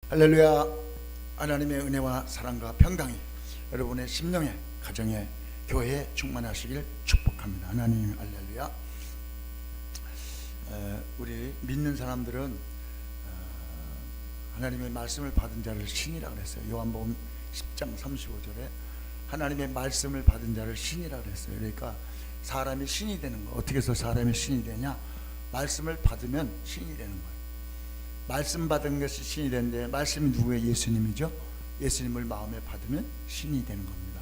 할렐루야. 하나님의 은혜와 사랑과 평강이 여러분의 심령에, 가정에, 교회에 충만하시길 축복합니다. 하나님 할렐루야. 우리 믿는 사람들은 하나님의 말씀을 받은 자를 신이라 그랬어요. 요한복음 10장 35절에 하나님의 말씀을 받은 자를 신이라 그랬어요. 그러니까 사람이 신이 되는 거. 어떻게 해서 사람이 신이 되냐? 말씀을 받으면 신이 되는 거예요. 말씀 받은 것이 신이 되는데, 말씀이 누구예요? 예수님이죠. 예수님을 마음에 받으면 신이 되는 겁니다.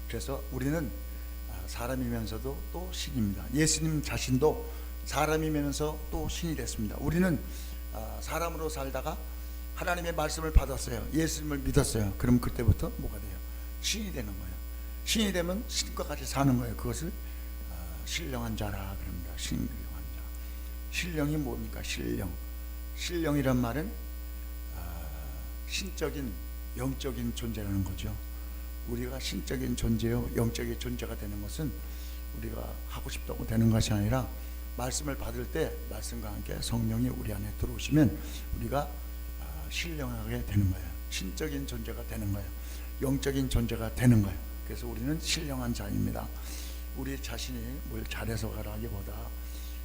그래서 우리는 사람이면서도 또 신입니다. 예수님 자신도 사람이면서 또 신이 됐습니다. 우리는 사람으로 살다가 하나님의 말씀을 받았어요. 예수님을 믿었어요. 그럼 그때부터 뭐가 돼요? 신이 되는 거예요. 신이 되면 신과 같이 사는 거예요. 그것을 신령한 자라 그럽니다. 신령한 자. 신령이 뭡니까? 신령이란 말은 신적인, 영적인 존재라는 거죠. 우리가 신적인 존재요, 영적인 존재가 되는 것은 우리가 하고 싶다고 되는 것이 아니라 말씀을 받을 때 말씀과 함께 성령이 우리 안에 들어오시면 우리가 신령하게 되는 거예요. 신적인 존재가 되는 거예요. 영적인 존재가 되는 거예요. 그래서 우리는 신령한 자입니다. 우리 자신이 뭘 잘해서 가라기보다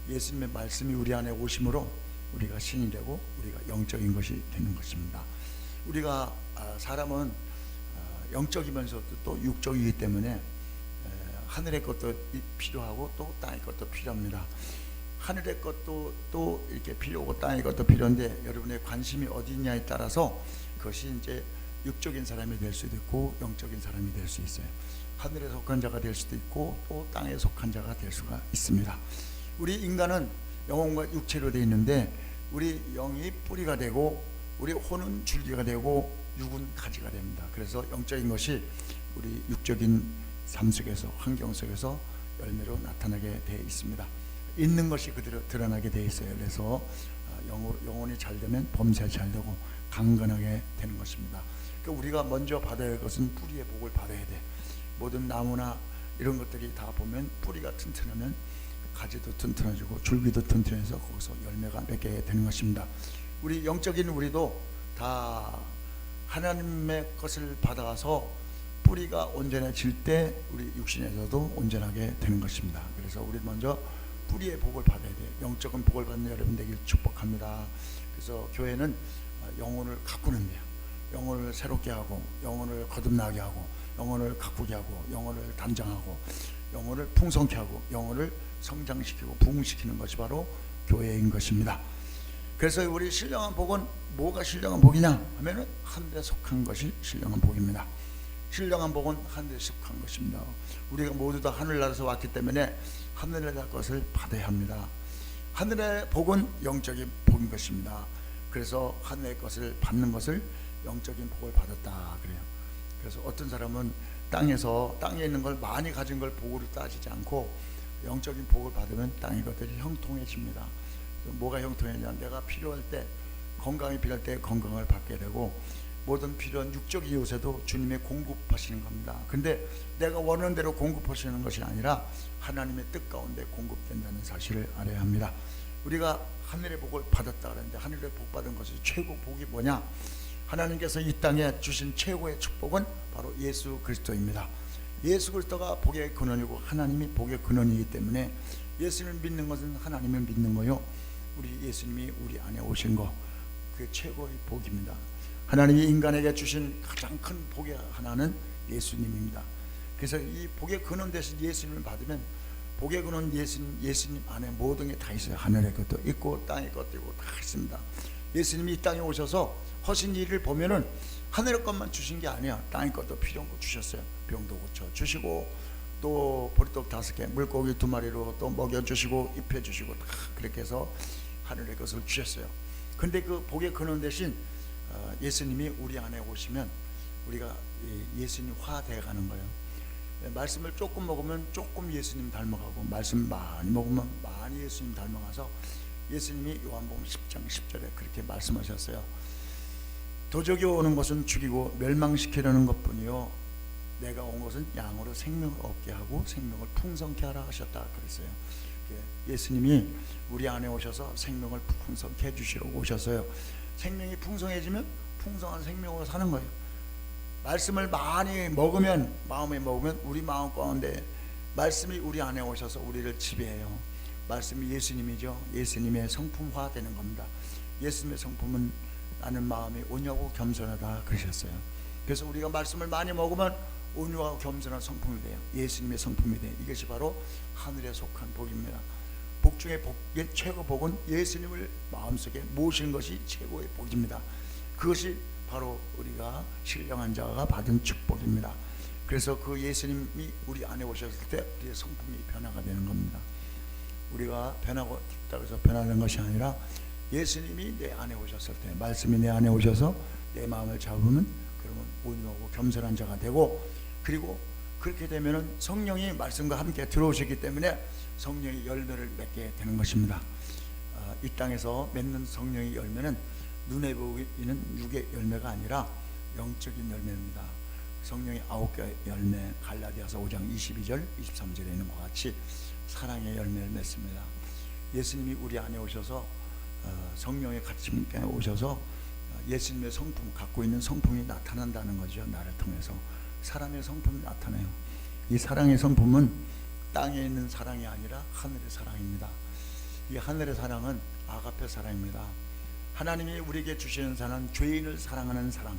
예수님의 말씀이 우리 안에 오심으로 우리가 신이 되고 우리가 영적인 것이 되는 것입니다. 우리가 사람은 영적이면서도 또 육적이기 때문에 하늘의 것도 필요하고 또 땅의 것도 필요합니다. 하늘의 것도 또 이렇게 필요하고 땅의 것도 필요한데, 여러분의 관심이 어디 있냐에 따라서 그것이 이제 육적인 사람이 될 수도 있고 영적인 사람이 될 수 있어요. 하늘에 속한 자가 될 수도 있고 또 땅에 속한 자가 될 수가 있습니다. 우리 인간은 영혼과 육체로 되어 있는데, 우리 영이 뿌리가 되고 우리 혼은 줄기가 되고 육은 가지가 됩니다. 그래서 영적인 것이 우리 육적인 삶 속에서, 환경 속에서 열매로 나타나게 되어 있습니다. 있는 것이 그대로 드러나게 되어 있어요. 그래서 영혼이 잘 되면 범사 잘 되고 강건하게 되는 것입니다. 그러니까 우리가 먼저 받아야 할 것은 뿌리의 복을 받아야 돼. 모든 나무나 이런 것들이 다 보면 뿌리가 튼튼하면 가지도 튼튼해지고 줄기도 튼튼해서 거기서 열매가 맺게 되는 것입니다. 우리 영적인 우리도 다 하나님의 것을 받아서 뿌리가 온전해질 때 우리 육신에서도 온전하게 되는 것입니다. 그래서 우리 먼저 뿌리의 복을 받아야 돼요. 영적인 복을 받는 여러분 되길 축복합니다. 그래서 교회는 영혼을 가꾸는데요, 영혼을 새롭게 하고 영혼을 거듭나게 하고 영혼을 가꾸게 하고 영혼을 단장하고 영혼을 풍성케 하고 영혼을 성장시키고 부흥시키는 것이 바로 교회인 것입니다. 그래서 우리 신령한 복은 뭐가 신령한 복이냐 하면은 하늘에 속한 것이 신령한 복입니다. 신령한 복은 하늘에 속한 것입니다. 우리가 모두 다 하늘나라에서 왔기 때문에 하늘의 것을 받아야 합니다. 하늘의 복은 영적인 복인 것입니다. 그래서 하늘의 것을 받는 것을 영적인 복을 받았다 그래요. 그래서 어떤 사람은 땅에 있는 걸 많이 가진 걸 복으로 따지지 않고 영적인 복을 받으면 땅의 것들이 형통해집니다. 뭐가 형통해지냐? 내가 필요할 때, 건강이 필요할 때 건강을 받게 되고 모든 필요한 육적인 요새도 주님의 공급하시는 겁니다. 근데 내가 원하는 대로 공급하시는 것이 아니라 하나님의 뜻 가운데 공급된다는 사실을 알아야 합니다. 우리가 하늘의 복을 받았다 그랬는데, 하늘의 복 받은 것이 최고 복이 뭐냐? 하나님께서 이 땅에 주신 최고의 축복은 바로 예수 그리스도입니다. 예수 그리스도가 복의 근원이고 하나님이 복의 근원이기 때문에 예수님을 믿는 것은 하나님을 믿는 거요, 우리 예수님이 우리 안에 오신 거, 그 최고의 복입니다. 하나님이 인간에게 주신 가장 큰 복의 하나는 예수님입니다. 그래서 이 복의 근원 되신 예수님을 받으면, 복의 근원 예수님 안에 모든 게 다 있어요. 하늘의 것도 있고 땅의 것도 있고 다 있습니다. 예수님이 이 땅에 오셔서 하신 일을 보면은 하늘의 것만 주신 게 아니야. 땅의 것도 필요한 거 주셨어요. 병도 고쳐 주시고 또 보리떡 5개, 물고기 2마리로 또 먹여주시고 입혀주시고 다 그렇게 해서 하늘의 것을 주셨어요. 근데 그 복의 근원 대신 예수님이 우리 안에 오시면 우리가 예수님화 되어가는 거예요. 말씀을 조금 먹으면 조금 예수님 닮아가고, 말씀 많이 먹으면 많이 예수님 닮아가서 예수님이 요한복음 10장 10절에 그렇게 말씀하셨어요. 도적이 오는 것은 죽이고 멸망시키려는 것뿐이요, 내가 온 것은 양으로 생명을 얻게 하고 생명을 풍성케 하라 하셨다 그랬어요. 예수님이 우리 안에 오셔서 생명을 풍성케 해주시러 오셨어요. 생명이 풍성해지면 풍성한 생명으로 사는 거예요. 말씀을 많이 먹으면, 마음에 먹으면 우리 마음 가운데 말씀이 우리 안에 오셔서 우리를 지배해요. 말씀이 예수님이죠. 예수님의 성품화 되는 겁니다. 예수님의 성품은 나는 마음이 온유하고 겸손하다 그러셨어요. 그래서 우리가 말씀을 많이 먹으면 온유하고 겸손한 성품이 돼요. 예수님의 성품이 돼요. 이것이 바로 하늘에 속한 복입니다. 복 중에 복의 최고 복은 예수님을 마음속에 모시는 것이 최고의 복입니다. 그것이 바로 우리가 신령한 자가 받은 축복입니다. 그래서 그 예수님이 우리 안에 오셨을 때 우리의 성품이 변화가 되는 겁니다. 우리가 변하고 싶다고 해서 변하는 것이 아니라 예수님이 내 안에 오셨을 때, 말씀이 내 안에 오셔서 내 마음을 잡으면 그러면 온유하고 겸손한 자가 되고, 그리고 그렇게 되면은 성령이 말씀과 함께 들어오시기 때문에 성령의 열매를 맺게 되는 것입니다. 이 땅에서 맺는 성령의 열매는 눈에 보이는 육의 열매가 아니라 영적인 열매입니다. 성령의 9개 열매, 갈라디아서 5장 22절 23절에 있는 것 같이 사랑의 열매를 맺습니다. 예수님이 우리 안에 오셔서 성령의 같이 오셔서 예수님의 성품, 갖고 있는 성품이 나타난다는 거죠. 나를 통해서 사람의 성품이 나타나요. 이 사랑의 성품은 땅에 있는 사랑이 아니라 하늘의 사랑입니다. 이 하늘의 사랑은 아가페 사랑입니다. 하나님이 우리에게 주시는 사랑은 죄인을 사랑하는 사랑,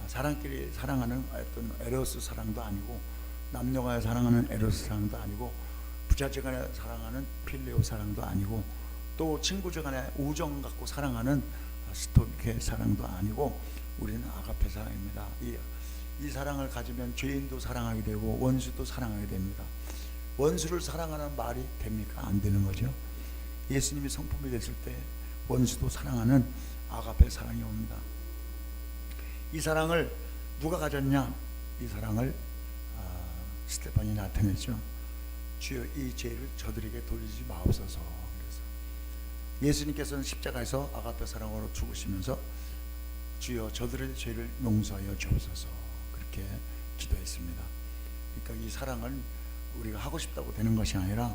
사람끼리 사랑하는 어떤 에로스 사랑도 아니고, 남녀가 사랑하는 에로스 사랑도 아니고, 부자지간에 사랑하는 필레오 사랑도 아니고, 또 친구지간에 우정 갖고 사랑하는 스토케 사랑도 아니고, 우리는 아가페 사랑입니다. 이 사랑을 가지면 죄인도 사랑하게 되고 원수도 사랑하게 됩니다. 원수를 사랑하는 말이 됩니까? 안 되는 거죠. 예수님이 성품이 됐을 때 원수도 사랑하는 아가페 사랑이 옵니다. 이 사랑을 누가 가졌냐? 이 사랑을 스테반이 나타냈죠. 주여 이 죄를 저들에게 돌리지 마옵소서. 그래서 예수님께서는 십자가에서 아가페 사랑으로 죽으시면서 주여 저들의 죄를 용서하여 주옵소서 그렇게 기도했습니다. 그러니까 이 사랑은 우리가 하고 싶다고 되는 것이 아니라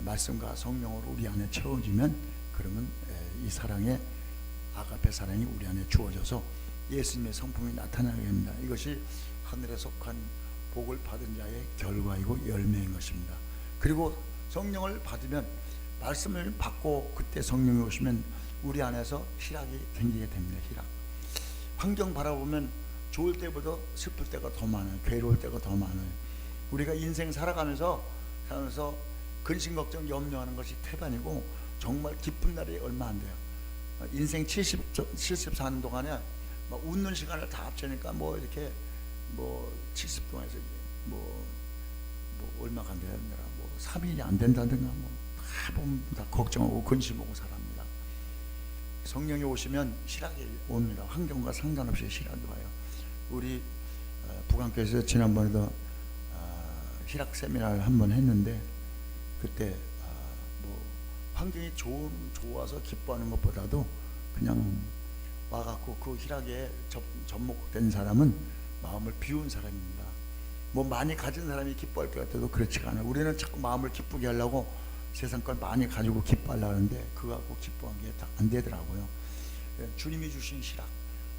말씀과 성령으로 우리 안에 채워지면, 그러면 이 사랑의 아가페 사랑이 우리 안에 주어져서 예수님의 성품이 나타나게 됩니다. 이것이 하늘에 속한 복을 받은 자의 결과이고 열매인 것입니다. 그리고 성령을 받으면, 말씀을 받고 그때 성령이 오시면 우리 안에서 희락이 생기게 됩니다. 희락. 환경 바라보면 좋을 때보다 슬플 때가 더 많아요. 괴로울 때가 더 많아요. 우리가 인생 살아가면서 근심 걱정 염려하는 것이 태반이고, 정말 기쁜 날이 얼마 안 돼요. 인생 74년 동안에 막 웃는 시간을 다 합치니까 이렇게 70 동안에서 얼마가 안 되느라 3일이 안 된다든가 다 보면 다 걱정하고 근심하고 살합니다. 성령이 오시면 희락이 옵니다. 환경과 상관없이 희락이 와요. 우리 북한교회에서 지난번에도 희락 세미나를 한번 했는데, 그때 환경이 좋아서 기뻐하는 것보다도 그냥 와갖고 그 희락에 접목된 사람은 마음을 비운 사람입니다. 많이 가진 사람이 기뻐할 것 같아도 그렇지가 않아요. 우리는 자꾸 마음을 기쁘게 하려고 세상 걸 많이 가지고 기뻐하려고 하는데 그거 갖고 기뻐한 게 안 되더라고요. 주님이 주신 희락,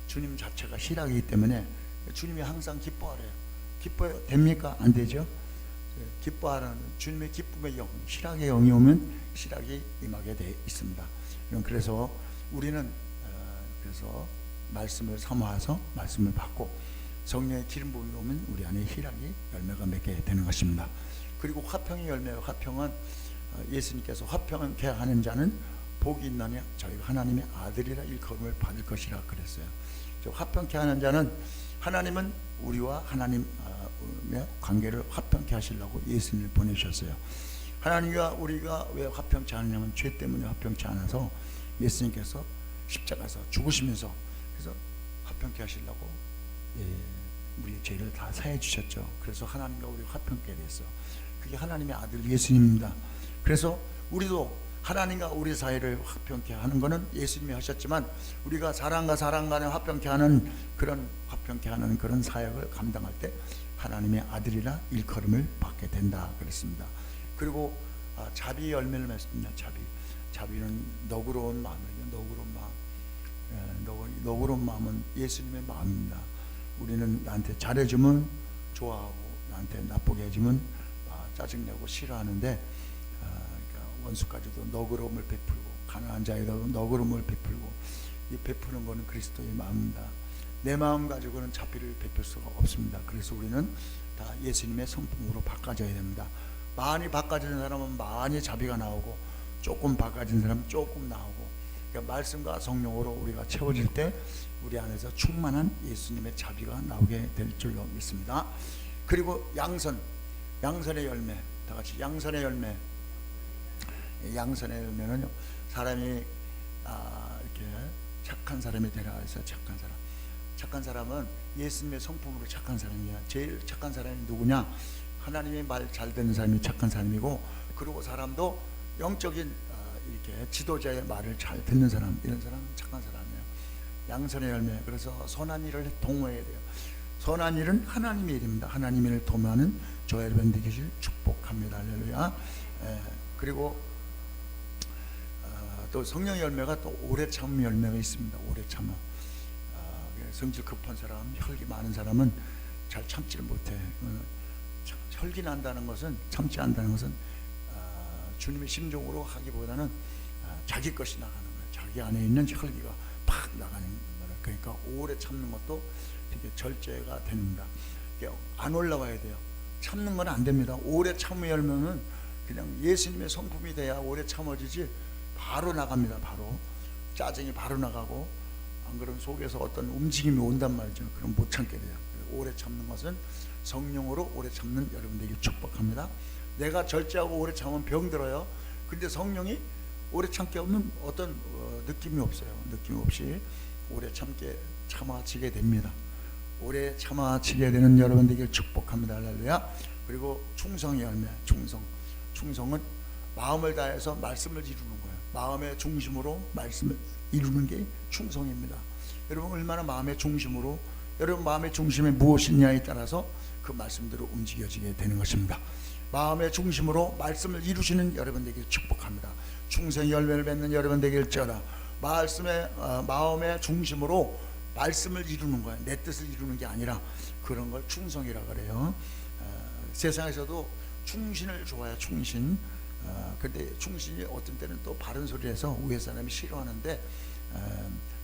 주님 자체가 희락이기 때문에 주님이 항상 기뻐하래요. 기뻐 됩니까? 안 되죠. 기뻐하라는 주님의 기쁨의 영, 희락의 영이 오면 희락이 임하게 되어 있습니다. 그래서 우리는 그래서 말씀을 사모해서 말씀을 받고 성령의 기름 부음이 오면 우리 안에 희락이 열매가 맺게 되는 것입니다. 그리고 화평의 열매와 화평은 예수님께서 화평케 하는 자는 복이 있나니 저희가 하나님의 아들이라 일컬음을 받을 것이라 그랬어요. 화평케 하는 자는, 하나님은 우리와 하나님의 관계를 화평케 하시려고 예수님을 보내셨어요. 하나님과 우리가 왜 화평치 않느냐면 죄 때문에 화평치 않아서 예수님께서 십자가에서 죽으시면서 그래서 화평케 하시려고 우리의 죄를 다 사해 주셨죠. 그래서 하나님과 우리가 화평케 됐어요. 그게 하나님의 아들 예수님입니다. 그래서 우리도 하나님과 우리 사이를 화평케 하는 것은 예수님이 하셨지만, 우리가 사람과 사람 간에 화평케 하는 그런 사역을 감당할 때 하나님의 아들이라 일컬음을 받게 된다 그랬습니다. 그리고 자비의 열매를 맺습니다. 자비는 너그러운 마음이에요. 너그러운 마음. 너그러운 마음은 예수님의 마음입니다. 우리는 나한테 잘해주면 좋아하고 나한테 나쁘게 해주면 짜증내고 싫어하는데, 그러니까 원수까지도 너그러움을 베풀고 가난한 자에도 너그러움을 베풀고, 이 베푸는 것은 그리스도의 마음입니다. 내 마음 가지고는 자비를 베풀 수가 없습니다. 그래서 우리는 다 예수님의 성품으로 바꿔져야 됩니다. 많이 바꿔진 사람은 많이 자비가 나오고, 조금 바꿔진 사람은 조금 나오고, 그러니까 말씀과 성령으로 우리가 채워질 때 우리 안에서 충만한 예수님의 자비가 나오게 될 줄로 믿습니다. 그리고 양선의 열매, 다 같이 양선의 열매. 양선의 열매는요, 사람이 이렇게 착한 사람이 되라 해서 착한 사람은 예수님의 성품으로 착한 사람이야. 제일 착한 사람이 누구냐? 하나님의 말 잘 듣는 사람이 착한 사람이고, 그리고 사람도 영적인 이렇게 지도자의 말을 잘 듣는 사람, 이런 사람은 착한 사람이에요. 양선의 열매. 그래서 선한 일을 도모해야 돼요. 선한 일은 하나님의 일입니다. 하나님의 일을 도모하는 저 여러분 되기를 축복합니다. 할렐루야. 그리고 또 성령의 열매가 또 오래 참음 열매가 있습니다. 오래 참음. 성질 급한 사람, 혈기 많은 사람은 잘 참지를 못해. 혈기 난다는 것은, 참지 않는다는 것은 주님의 심정으로 하기보다는 자기 것이 나가는 거예요. 자기 안에 있는 혈기가 팍 나가는 거예요. 그러니까 오래 참는 것도 되게 절제가 됩니다. 안 올라와야 돼요. 참는 건 안 됩니다. 오래 참음의 열매는 그냥 예수님의 성품이 돼야 오래 참아지지, 바로 나갑니다. 바로 짜증이 바로 나가고, 안 그러면 속에서 어떤 움직임이 온단 말이죠. 그럼 못 참게 돼요. 오래 참는 것은 성령으로 오래 참는 여러분들에게 축복합니다. 내가 절제하고 오래 참으면 병들어요. 근데 성령이 오래 참게 하면 어떤 느낌이 없어요. 느낌 없이 오래 참아지게 됩니다. 오래 참아지게 되는 여러분들에게 축복합니다. 할렐루야. 그리고 충성의 열매. 충성은 마음을 다해서 말씀을 이루는 거예요. 마음의 중심으로 말씀을 이루는 게 충성입니다. 여러분 얼마나 마음의 중심으로, 여러분 마음의 중심에 무엇이 있냐에 따라서 그 말씀대로 움직여지게 되는 것입니다. 마음의 중심으로 말씀을 이루시는 여러분 되길 축복합니다. 충성의 열매를 맺는 여러분 되길 쩌라. 마음의 중심으로 말씀을 이루는 거예요. 내 뜻을 이루는 게 아니라 그런 걸 충성이라 그래요. 세상에서도 충신을 좋아해요. 충신. 근데 충신이 어떤 때는 또 바른 소리를 해서 위에 사람이 싫어하는데,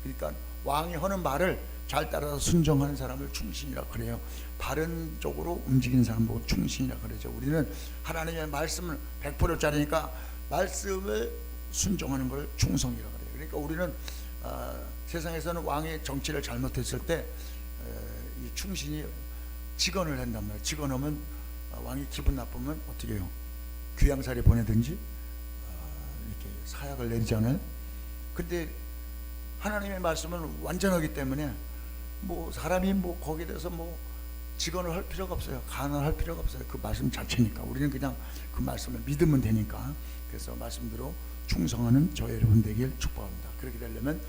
그러니까 왕이 하는 말을 잘 따라서 순종하는 사람을 충신이라 그래요. 바른 쪽으로 움직이는 사람 보고 충신이라 그러죠. 우리는 하나님의 말씀을 100%짜리니까 말씀을 순종하는 걸 충성이라 그래요. 그러니까 우리는 세상에서는 왕이 정치를 잘못했을 때 이 충신이 직언을 한단 말이에요. 직언하면 왕이 기분 나쁘면 어떻게 해요? 귀양살이 보내든지 이렇게 사약을 내리잖아요. 근데 하나님의 말씀은 완전하기 때문에 뭐 사람이 뭐 거기에 대해서 뭐 직언을 할 필요가 없어요. 간언할 필요가 없어요. 그 말씀 자체니까. 우리는 그냥 그 말씀을 믿으면 되니까. 그래서 말씀대로 충성하는 저 여러분 되길 축복합니다. 그렇게 되려면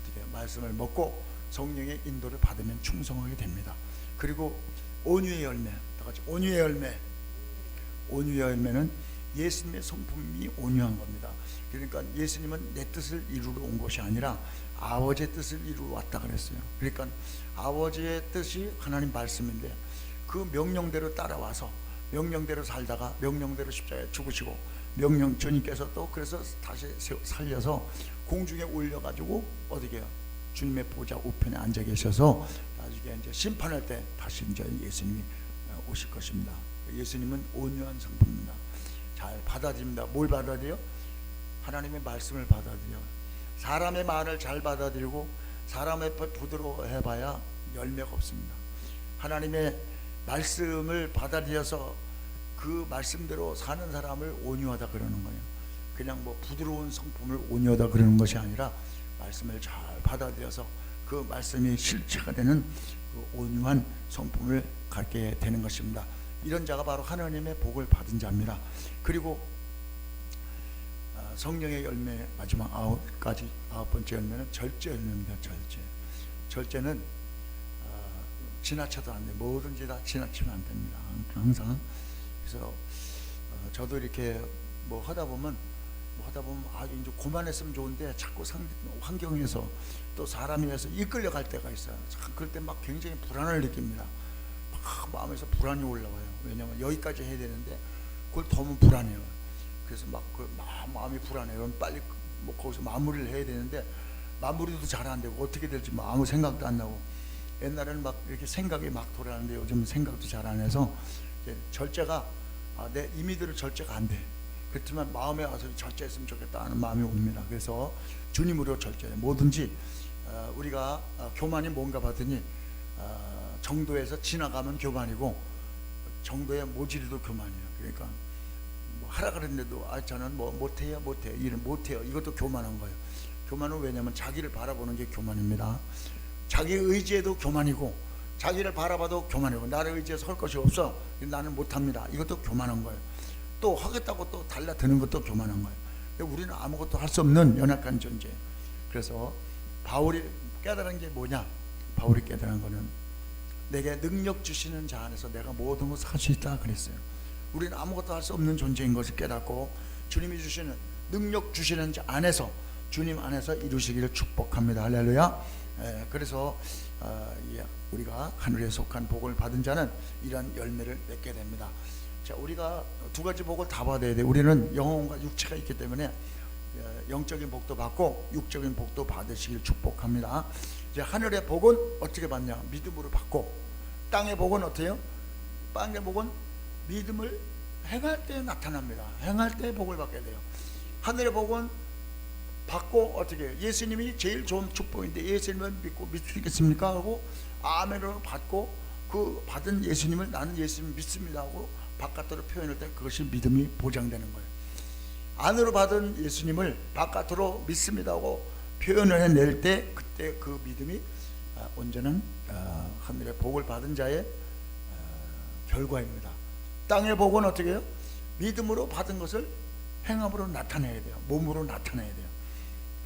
어떻게 말씀을 먹고 성령의 인도를 받으면 충성하게 됩니다. 그리고 온유의 열매, 다 같이 온유의 열매. 온유의 열매는 예수님의 성품이 온유한 겁니다. 그러니까 예수님은 내 뜻을 이루러 온 것이 아니라 아버지의 뜻을 이루러 왔다 그랬어요. 그러니까 아버지의 뜻이 하나님 말씀인데 그 명령대로 따라와서 명령대로 살다가 명령대로 십자가에 죽으시고 주님께서 또 그래서 다시 살려서 공중에 올려가지고 어디게요? 주님의 보좌 우편에 앉아 계셔서 나중에 이제 심판할 때 다시 이제 예수님이 오실 것입니다. 예수님은 온유한 성품입니다. 잘 받아들입니다. 뭘 받아들여요? 하나님의 말씀을 받아들여요. 사람의 말을 잘 받아들이고 사람의 부드러워해봐야 열매가 없습니다. 하나님의 말씀을 받아들여서 그 말씀대로 사는 사람을 온유하다 그러는 거예요. 그냥 뭐 부드러운 성품을 온유하다 그러는 것이 아니라 말씀을 잘 받아들여서 그 말씀이 실체가 되는 그 온유한 성품을 갖게 되는 것입니다. 이런 자가 바로 하나님의 복을 받은 자입니다. 그리고 성령의 열매 마지막 아홉 번째 열매는 절제 열매입니다. 절제는 지나쳐도 안 돼요. 뭐든지 다 지나치면 안 됩니다. 항상. 그래서 저도 이렇게 뭐 하다 보면 뭐 하다 보면 이제 그만했으면 좋은데 자꾸 환경에서 또 사람이 해서 이끌려 갈 때가 있어요. 그럴 때 막 굉장히 불안을 느낍니다. 막 마음에서 불안이 올라와요. 왜냐하면 여기까지 해야 되는데 그걸 더 하면 불안해요. 그래서 막 마음이 불안해요. 그럼 빨리 뭐 거기서 마무리를 해야 되는데 마무리도 잘 안 되고 어떻게 될지 뭐 아무 생각도 안 나고, 옛날에는 막 이렇게 생각이 막 돌아가는데 요즘은 생각도 잘 안 해서 절제가 내 임의대로 절제가 안 돼. 그렇지만 마음에 와서 절제했으면 좋겠다 하는 마음이 옵니다. 그래서 주님으로 절제해. 뭐든지 우리가 교만이 뭔가 봤더니 정도에서 지나가면 교만이고 정도의 모질이도 교만이에요. 그러니까 뭐 하라 그랬는데도 저는 뭐 못해요 일은 못해요, 이것도 교만한 거예요. 교만은 왜냐하면 자기를 바라보는 게 교만입니다. 자기 의지에도 교만이고 자기를 바라봐도 교만이고 나를 의지해서 할 것이 없어 나는 못합니다, 이것도 교만한 거예요. 또 하겠다고 또 달라드는 것도 교만한 거예요. 근데 우리는 아무것도 할 수 없는 연약한 존재. 그래서 바울이 깨달은 게 뭐냐? 바울이 깨달은 거는 내게 능력 주시는 자 안에서 내가 모든 것을 할 수 있다 그랬어요. 우리는 아무것도 할 수 없는 존재인 것을 깨닫고 주님이 주시는 능력 주시는 자 안에서 주님 안에서 이루시기를 축복합니다. 할렐루야. 그래서 우리가 하늘에 속한 복을 받은 자는 이런 열매를 맺게 됩니다. 자, 우리가 두 가지 복을 다 받아야 돼. 우리는 영혼과 육체가 있기 때문에 영적인 복도 받고 육적인 복도 받으시길 축복합니다. 이제 하늘의 복은 어떻게 받냐? 믿음으로 받고, 땅의 복은 어때요? 땅의 복은 믿음을 행할 때 나타납니다. 행할 때 복을 받게 돼요. 하늘의 복은 받고 어떻게 해요? 예수님이 제일 좋은 축복인데 예수님을 믿고 믿으시겠습니까? 하고 아멘으로 받고 그 받은 예수님을 나는 예수님 믿습니다 하고 바깥으로 표현할 때 그것이 믿음이 보장되는 거예요. 안으로 받은 예수님을 바깥으로 믿습니다 하고 표현을 해낼 때 그때 그 믿음이 온전한 하늘의 복을 받은 자의 결과입니다. 땅의 복은 어떻게 해요? 믿음으로 받은 것을 행함으로 나타내야 돼요. 몸으로 나타내야 돼요.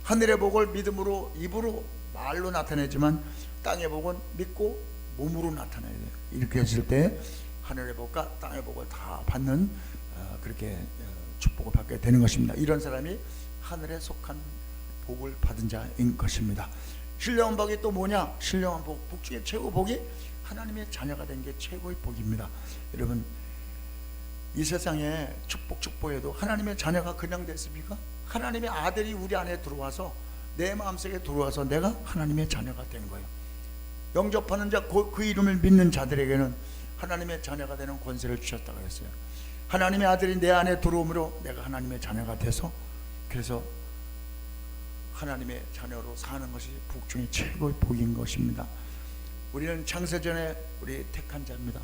하늘의 복을 믿음으로 입으로 말로 나타내지만 땅의 복은 믿고 몸으로 나타내야 돼요. 이렇게 했을 때 하늘의 복과 땅의 복을 다 받는 그렇게 축복을 받게 되는 것입니다. 이런 사람이 하늘에 속한 복을 받은 자인 것입니다. 신령한 복이 또 뭐냐? 신령한 복 중에 최고 복이 하나님의 자녀가 된 게 최고의 복입니다. 여러분, 이 세상에 축복에도 하나님의 자녀가 그냥 됐습니까? 하나님의 아들이 우리 안에 들어와서 내 마음속에 들어와서 내가 하나님의 자녀가 된 거예요. 영접하는 자, 그 이름을 믿는 자들에게는 하나님의 자녀가 되는 권세를 주셨다고 했어요. 하나님의 아들이 내 안에 들어오므로 내가 하나님의 자녀가 돼서, 그래서 하나님의 자녀로 사는 것이 복 중에 최고의 복인 것입니다. 우리는 창세전에 우리 택한 자입니다.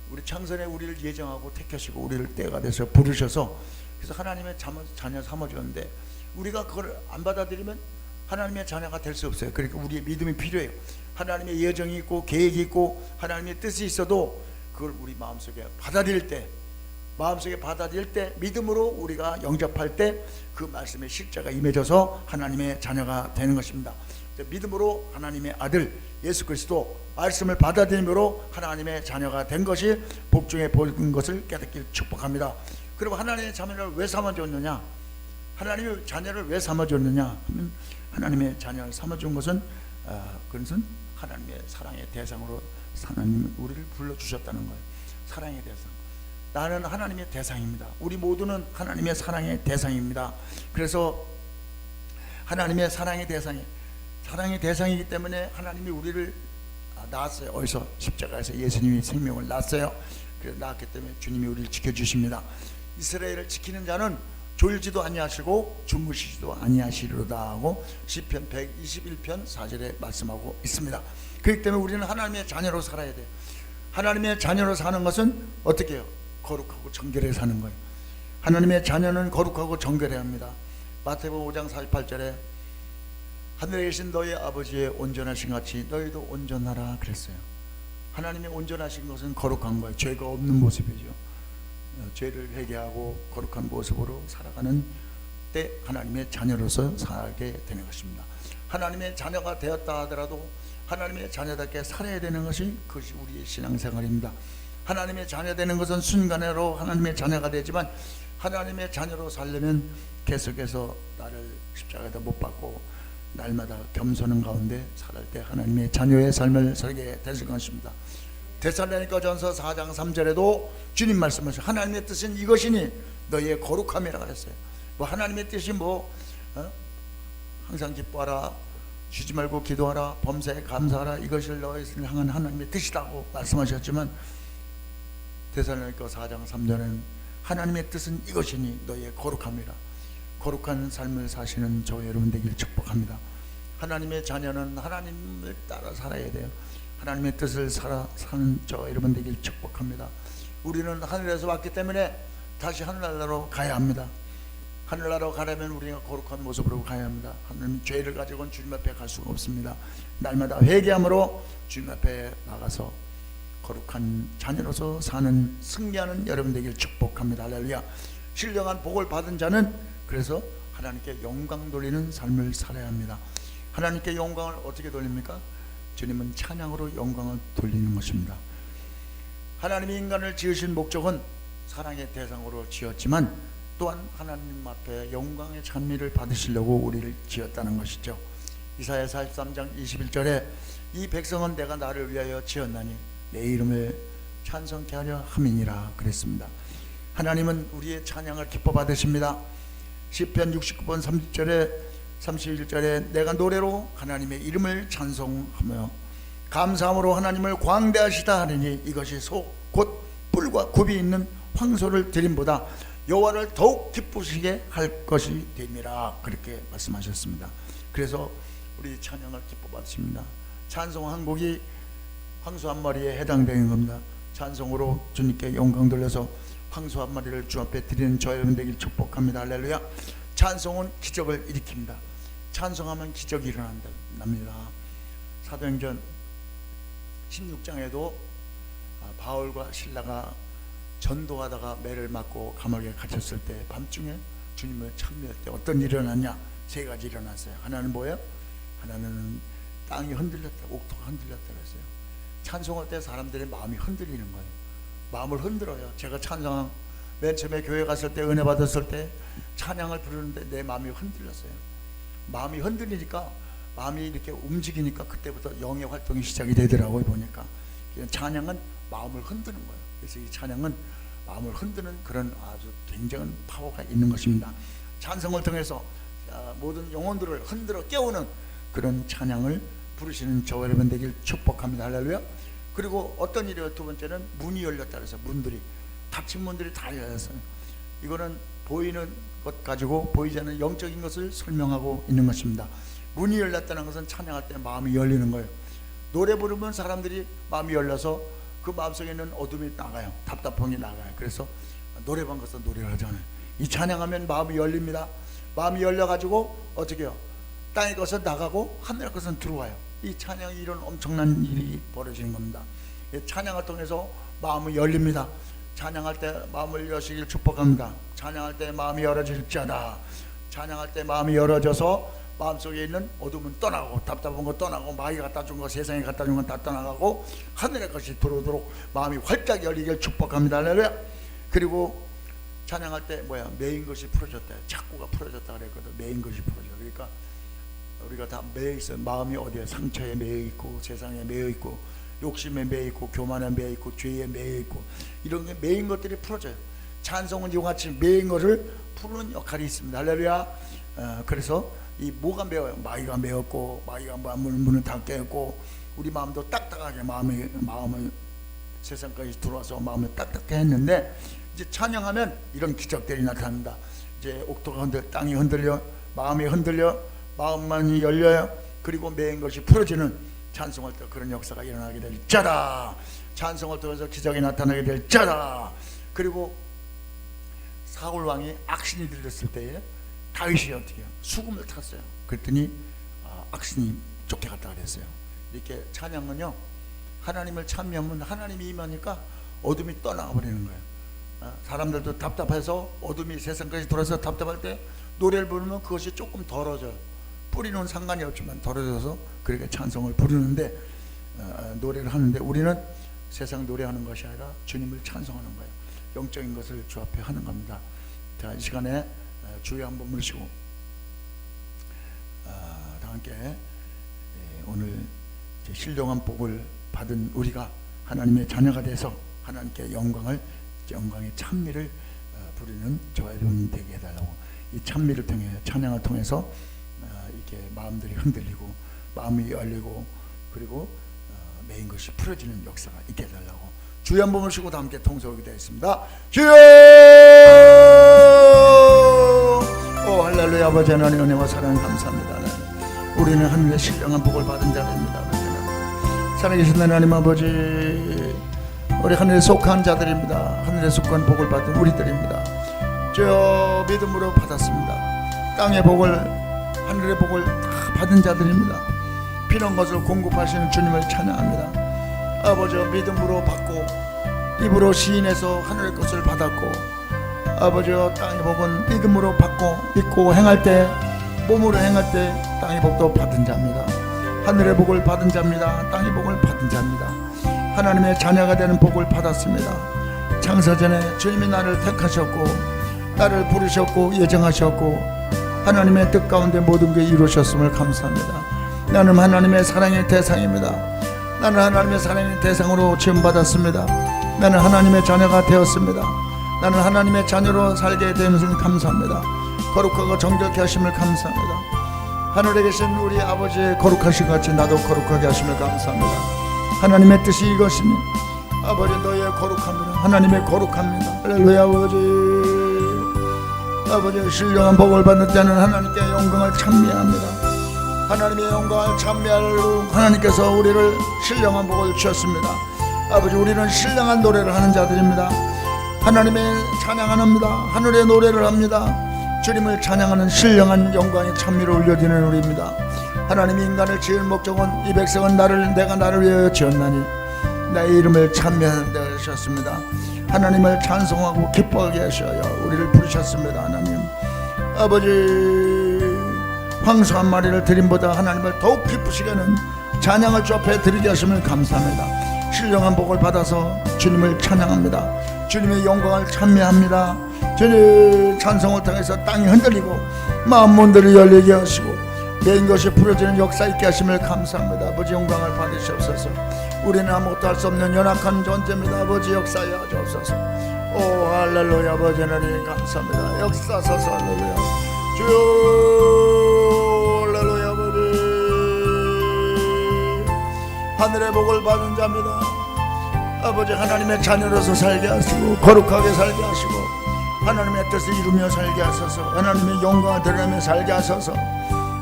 우리 창세전에 우리를 예정하고 택하시고 우리를 때가 돼서 부르셔서 그래서 하나님의 자녀 삼아주었는데 우리가 그걸 안 받아들이면 하나님의 자녀가 될 수 없어요. 그러니까 우리의 믿음이 필요해요. 하나님의 예정이 있고 계획이 있고 하나님의 뜻이 있어도 그걸 우리 마음속에 받아들일 때 믿음으로 우리가 영접할 때 그 말씀의 실제가 임해져서 하나님의 자녀가 되는 것입니다. 믿음으로 하나님의 아들 예수 그리스도 말씀을 받아들임으로 하나님의 자녀가 된 것이 복 중에 복인 것을 깨닫기를 축복합니다. 그리고 하나님의 자녀를 왜 삼아줬느냐? 하나님의 자녀를 왜 삼아줬느냐 하면 하나님의 자녀를 삼아준 것은 그것은 하나님의 사랑의 대상으로 하나님 우리를 불러주셨다는 거예요. 사랑의 대상. 나는 하나님의 대상입니다. 우리 모두는 하나님의 사랑의 대상입니다. 그래서 하나님의 사랑의 대상이기 때문에 하나님이 우리를 낳았어요. 어디서? 십자가에서 예수님이 생명을 낳았어요. 그래서 낳았기 때문에 주님이 우리를 지켜주십니다. 이스라엘을 지키는 자는 졸지도 아니하시고 주무시지도 아니하시리로다 하고 시편 121편 4절에 말씀하고 있습니다. 그렇기 때문에 우리는 하나님의 자녀로 살아야 돼요. 하나님의 자녀로 사는 것은 어떻게 해요? 거룩하고 정결하게 사는 거예요. 하나님의 자녀는 거룩하고 정결해야 합니다. 마태복음 5장 48절에 하늘에 계신 너희 아버지의 온전하신 같이 너희도 온전하라 그랬어요. 하나님의 온전하신 것은 거룩한 거예요. 죄가 없는 모습이죠. 죄를 회개하고 거룩한 모습으로 살아가는 때 하나님의 자녀로서 살게 되는 것입니다. 하나님의 자녀가 되었다 하더라도 하나님의 자녀답게 살아야 되는 것이 그것이 우리의 신앙생활입니다. 하나님의 자녀 되는 것은 순간으로 하나님의 자녀가 되지만 하나님의 자녀로 살려면 계속해서 나를 십자가에다 못 박고 날마다 겸손한 가운데 살을 때 하나님의 자녀의 삶을 살게 되실 것입니다. 데살로니가전서 4장 3절에도 주님 말씀하셔 하나님의 뜻은 이것이니 너희의 거룩함이라 그랬어요. 뭐 하나님의 뜻이 항상 기뻐하라, 쉬지 말고 기도하라, 범사에 감사하라, 이것이 너희를 향한 하나님의 뜻이라고 말씀하셨지만 데살로니가 4장 3절에는 하나님의 뜻은 이것이니 너희의 거룩함이라. 거룩한 삶을 사시는 저 여러분 되길 축복합니다. 하나님의 자녀는 하나님을 따라 살아야 돼요. 하나님의 뜻을 사는 저 여러분 되길 축복합니다. 우리는 하늘에서 왔기 때문에 다시 하늘나라로 가야 합니다. 하늘나라로 가려면 우리가 거룩한 모습으로 가야 합니다. 하나님 죄를 가지고는 주님 앞에 갈 수가 없습니다. 날마다 회개함으로 주님 앞에 나가서 거룩한 자녀로서 사는 승리하는 여러분 되길 축복합니다. 할렐루야. 신령한 복을 받은 자는 그래서 하나님께 영광 돌리는 삶을 살아야 합니다. 하나님께 영광을 어떻게 돌립니까? 주님은 찬양으로 영광을 돌리는 것입니다. 하나님이 인간을 지으신 목적은 사랑의 대상으로 지었지만 또한 하나님 앞에 영광의 찬미를 받으시려고 우리를 지었다는 것이죠. 이사야 43장 21절에 이 백성은 내가 나를 위하여 지었나니 내 이름을 찬송케 하려 함이니라 그랬습니다. 하나님은 우리의 찬양을 기뻐 받으십니다. 시편 69편 31절에 내가 노래로 하나님의 이름을 찬송하며 감사함으로 하나님을 광대하시다 하느니 이것이 곧 뿔과 굽이 있는 황소를 드림보다 여호와를 더욱 기쁘시게 할 것이 됨이라 그렇게 말씀하셨습니다. 그래서 우리 찬양을 기뻐 받으십니다. 찬송 한 곡이 황소 한 마리에 해당되는 겁니다. 찬송으로 주님께 영광 돌려서 황소 한 마리를 주 앞에 드리는 저 여러분 되길 축복합니다. 할렐루야. 찬송은 기적을 일으킵니다. 찬송하면 기적이 일어납니다. 사도행전 16장에도 바울과 실라가 전도하다가 매를 맞고 감옥에 갇혔을 때 밤중에 주님을 찬미할 때 어떤 일이 일어났냐? 세 가지 일어났어요. 하나는 뭐예요? 하나는 땅이 흔들렸다, 옥토가 흔들렸다 그랬어요. 찬송할 때 사람들의 마음이 흔들리는 거예요. 마음을 흔들어요. 제가 찬송 맨 처음에 교회 갔을 때 은혜 받았을 때 찬양을 부르는데 내 마음이 흔들렸어요. 마음이 흔들리니까 마음이 이렇게 움직이니까 그때부터 영의 활동이 시작이 되더라고요. 보니까 찬양은 마음을 흔드는 거예요. 그래서 이 찬양은 마음을 흔드는 그런 아주 굉장한 파워가 있는 것입니다. 찬송을 통해서 모든 영혼들을 흔들어 깨우는 그런 찬양을 부르시는 저 여러분 되길 축복합니다. 할렐루야. 그리고 어떤 일이에요? 두 번째는 문이 열렸다 그래서 문들이 닫힌 문들이 다 열렸어요. 이거는 보이는 것 가지고 보이지 않는 영적인 것을 설명하고 있는 것입니다. 문이 열렸다는 것은 찬양할 때 마음이 열리는 거예요. 노래 부르면 사람들이 마음이 열려서 그 마음속에 있는 어둠이 나가요. 답답함이 나가요. 그래서 노래방 가서 노래를 하잖아요. 이 찬양하면 마음이 열립니다. 마음이 열려가지고 어떻게 해요? 땅에 것은 나가고 하늘의 것은 들어와요. 이 찬양이 이런 엄청난 일이 벌어지는 겁니다. 찬양을 통해서 마음이 열립니다. 찬양할 때 마음을 여시길 축복합니다. 찬양할 때 마음이 열어질지어다. 찬양할 때 마음이 열어져서 마음속에 있는 어둠은 떠나고 답답한 거 떠나고 마귀 갖다 준 거 세상에 갖다 준 건 다 떠나가고 하늘의 것이 들어오도록 마음이 활짝 열리길 축복합니다. 할렐루야. 그리고 찬양할 때 매인 것이 풀어졌다. 착고가 풀어졌다 그랬거든. 매인 것이 풀어져. 그러니까 우리가 다 매여 있어요. 마음이 어디에 상처에 매여 있고 세상에 매여 있고 욕심에 매여 있고 교만에 매여 있고 죄에 매여 있고 이런 게 매인 것들이 풀어져요. 찬송은 이와 같이 매인 것을 푸는 역할이 있습니다. 할렐루야. 그래서 이 뭐가 매워요? 마귀가 매웠고 마귀가 문을 다 깨고 우리 마음도 딱딱하게 마음을 세상까지 들어와서 마음을 딱딱해 했는데 이제 찬양하면 이런 기적들이 나타납니다. 이제 옥토가 땅이 흔들려 마음이 흔들려 마음만이 열려요. 그리고 매인 것이 풀어지는 찬송할 때 그런 역사가 일어나게 될 자라. 찬송을 통해서 기적이 나타나게 될 자라. 그리고 사울 왕이 악신이 들렸을 때에 다윗이 어떻게 해요? 수금을 탔어요. 그랬더니 악신이 쫓겨갔다 그랬어요. 이렇게 찬양은요, 하나님을 찬미하면 하나님이 임하니까 어둠이 떠나가 버리는 거예요. 사람들도 답답해서 어둠이 세상까지 들어서 답답할 때 노래를 부르면 그것이 조금 덜어져요. 뿌리는 상관이 없지만 덜어져서 그렇게 찬송을 부르는데 노래를 하는데 우리는 세상 노래하는 것이 아니라 주님을 찬송하는 거예요. 영적인 것을 주 앞에 하는 겁니다. 자, 이 시간에 주여 한번 모시고 다 함께 오늘 신령한 복을 받은 우리가 하나님의 자녀가 돼서 하나님께 영광의 찬미를 부르는 저와 여러분이 되게 해달라고, 이 찬미를 통해 찬양을 통해서 이렇게 마음들이 흔들리고 마음이 열리고 그리고 매인 것이 풀어지는 역사가 있게 해달라고 주여 한번 모시고 다 함께 통성하게 되어 있습니다. 주여! 오 할렐루야. 아버지 하나님 은혜와 사랑 감사합니다. 우리는 하늘의 신령한 복을 받은 자들입니다. 살아계신 하나님 아버지, 우리 하늘에 속한 자들입니다. 하늘에 속한 복을 받은 우리들입니다. 저 믿음으로 받았습니다. 땅의 복을, 하늘의 복을 다 받은 자들입니다. 필요한 것을 공급하시는 주님을 찬양합니다. 아버지, 믿음으로 받고 입으로 시인해서 하늘의 것을 받았고, 아버지 땅의 복은 믿음으로 받고 믿고 행할 때, 몸으로 행할 때 땅의 복도 받은 자입니다. 하늘의 복을 받은 자입니다. 땅의 복을 받은 자입니다. 하나님의 자녀가 되는 복을 받았습니다. 창세전에 주님이 나를 택하셨고 나를 부르셨고 예정하셨고 하나님의 뜻 가운데 모든 게 이루셨음을 감사합니다. 나는 하나님의 사랑의 대상입니다. 나는 하나님의 사랑의 대상으로 지음받았습니다. 나는 하나님의 자녀가 되었습니다. 나는 하나님의 자녀로 살게 되면서 감사합니다. 거룩하고 정결케 하심을 감사합니다. 하늘에 계신 우리 아버지의 거룩하신 같이 나도 거룩하게 하심을 감사합니다. 하나님의 뜻이 이것이니 아버지 너희의 거룩합니다. 하나님의 거룩합니다. 할렐루야. 아버지 신령한 복을 받는 자는 하나님께 영광을 찬미합니다. 하나님의 영광을 찬미하려고 하나님께서 우리를 신령한 복을 주셨습니다. 아버지, 우리는 신령한 노래를 하는 자들입니다. 하나님의 찬양합니다. 하늘의 노래를 합니다. 주님을 찬양하는 신령한 영광의 찬미를 올려드리는 우리입니다. 하나님이 인간을 지을 목적은 이 백성은 내가 나를 위하여 지었나니 나의 이름을 찬미하는 데 하셨습니다. 하나님을 찬송하고 기뻐하게 하셔야 우리를 부르셨습니다. 하나님 아버지, 황소 한 마리를 드림보다 하나님을 더욱 기쁘시게 하는 찬양을 주 앞에 드리게 하심을 감사합니다. 신령한 복을 받아서 주님을 찬양합니다. 주님의 영광을 찬미합니다. 주님 찬송을 통해서 땅이 흔들리고 마음 문들이 열리게 하시고 매인 것이 풀어지는 역사 있게 하심을 감사합니다. 아버지 영광을 받으시옵소서. 우리는 아무것도 할 수 없는 연약한 존재입니다. 아버지 역사하여 주옵소서. 오 할렐루야. 아버지 하나님 감사합니다. 역사하소서. 할렐루야. 주여 할렐루야. 아버지 하늘의 복을 받은 자입니다. 아버지 하나님의 자녀로서 살게 하시고 거룩하게 살게 하시고 하나님의 뜻을 이루며 살게 하소서. 하나님의 영광을 드러내며 살게 하소서.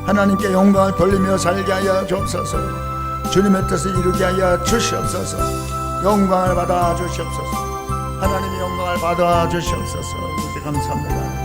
하나님께 영광을 돌리며 살게 하여 주옵소서. 주님의 뜻을 이루게 하여 주시옵소서. 영광을 받아 주시옵소서. 하나님의 영광을 받아 주시옵소서. 감사합니다.